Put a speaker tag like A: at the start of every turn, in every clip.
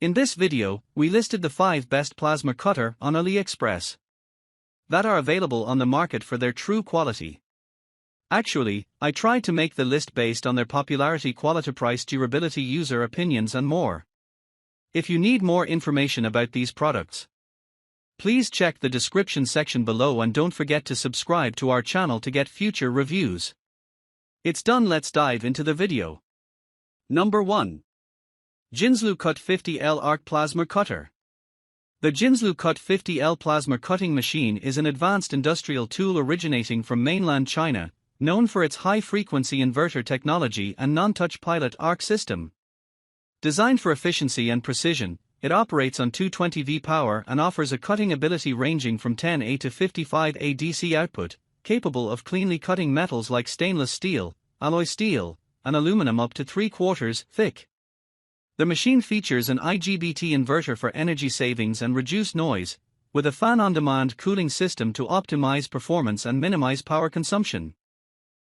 A: In this video, we listed the 5 best plasma cutter on AliExpress that are available on the market for their true quality. Actually, I tried to make the list based on their popularity, quality, price, durability, user opinions and more. If you need more information about these products, please check the description section below and don't forget to subscribe to our channel to get future reviews. It's done, let's dive into the video. Number 1. Jinslu Cut 50L Arc Plasma Cutter. The Jinslu Cut 50L plasma cutting machine is an advanced industrial tool originating from mainland China, known for its high-frequency inverter technology and non-touch pilot arc system. Designed for efficiency and precision, it operates on 220V power and offers a cutting ability ranging from 10A to 55A DC output, capable of cleanly cutting metals like stainless steel, alloy steel, and aluminum up to 3/4 thick. The machine features an IGBT inverter for energy savings and reduced noise, with a fan-on-demand cooling system to optimize performance and minimize power consumption.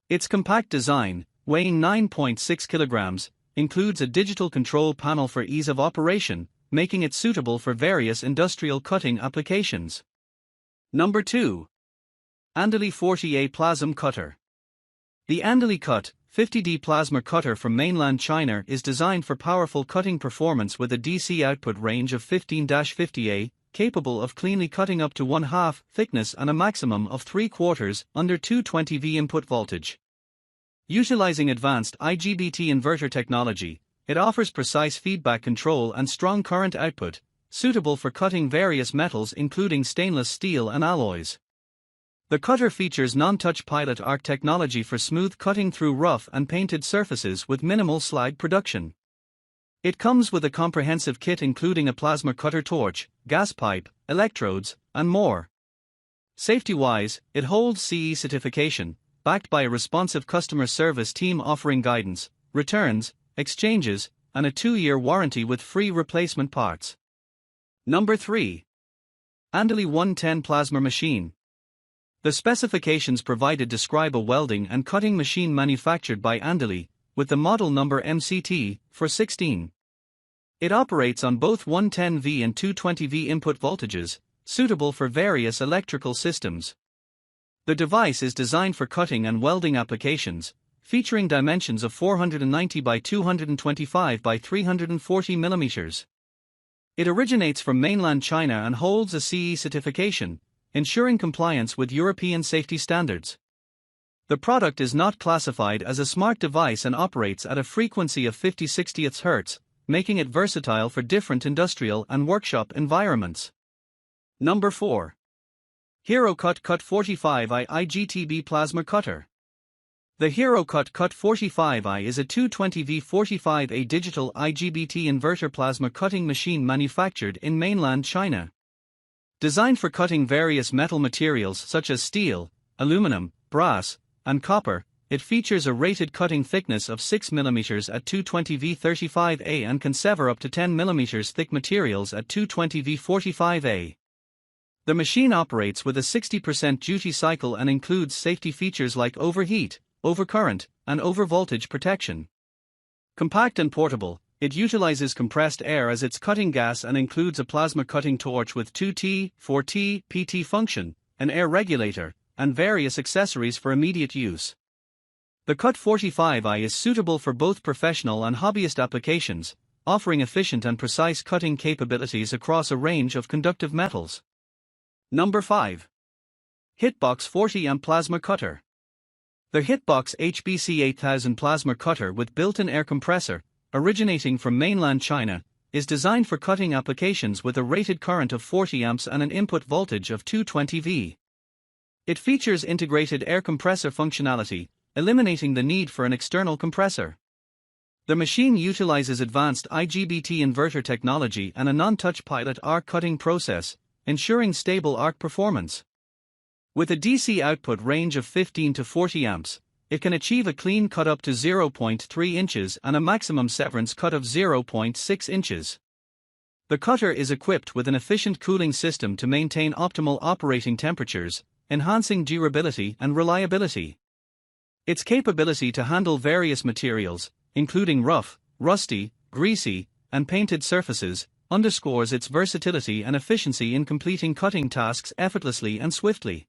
A: Its compact design, weighing 9.6 kilograms, includes a digital control panel for ease of operation, making it suitable for various industrial cutting applications. Number 2. ANDELI 40A Plasma Cutter. The ANDELI Cut 50D plasma cutter from mainland China is designed for powerful cutting performance with a DC output range of 15-50A, capable of cleanly cutting up to 1/2 thickness and a maximum of 3/4 under 220V input voltage. Utilizing advanced IGBT inverter technology, it offers precise feedback control and strong current output, suitable for cutting various metals including stainless steel and alloys. The cutter features non-touch pilot arc technology for smooth cutting through rough and painted surfaces with minimal slag production. It comes with a comprehensive kit including a plasma cutter torch, gas pipe, electrodes, and more. Safety-wise, it holds CE certification, backed by a responsive customer service team offering guidance, returns, exchanges, and a 2-year warranty with free replacement parts. Number 3. ANDELI 110 Plasma Machine. The specifications provided describe a welding and cutting machine manufactured by ANDELI, with the model number MCT-416. It operates on both 110V and 220V input voltages, suitable for various electrical systems. The device is designed for cutting and welding applications, featuring dimensions of 490 by 225 by 340 mm. It originates from mainland China and holds a CE certification, ensuring compliance with European safety standards. The product is not classified as a smart device and operates at a frequency of 50-60 Hz, making it versatile for different industrial and workshop environments. Number 4. Herocut Cut 45i IGTB Plasma Cutter. The Herocut Cut 45i is a 220V 45A digital IGBT inverter plasma cutting machine manufactured in mainland China. Designed for cutting various metal materials such as steel, aluminum, brass, and copper, it features a rated cutting thickness of 6 mm at 220V 35A and can sever up to 10 mm thick materials at 220V 45A. The machine operates with a 60% duty cycle and includes safety features like overheat, overcurrent, and overvoltage protection. Compact and portable, it utilizes compressed air as its cutting gas and includes a plasma cutting torch with 2T, 4T, PT function, an air regulator, and various accessories for immediate use. The Cut 45i is suitable for both professional and hobbyist applications, offering efficient and precise cutting capabilities across a range of conductive metals. Number 5. HITBOX 40A Plasma Cutter. The HITBOX HBC 8000 plasma cutter with built-in air compressor, originating from mainland China, is designed for cutting applications with a rated current of 40 amps and an input voltage of 220V. It features integrated air compressor functionality, eliminating the need for an external compressor. The machine utilizes advanced IGBT inverter technology and a non-touch pilot arc cutting process, ensuring stable arc performance. With a DC output range of 15 to 40 amps, it can achieve a clean cut up to 0.3 inches and a maximum severance cut of 0.6 inches. The cutter is equipped with an efficient cooling system to maintain optimal operating temperatures, enhancing durability and reliability. Its capability to handle various materials, including rough, rusty, greasy, and painted surfaces, underscores its versatility and efficiency in completing cutting tasks effortlessly and swiftly.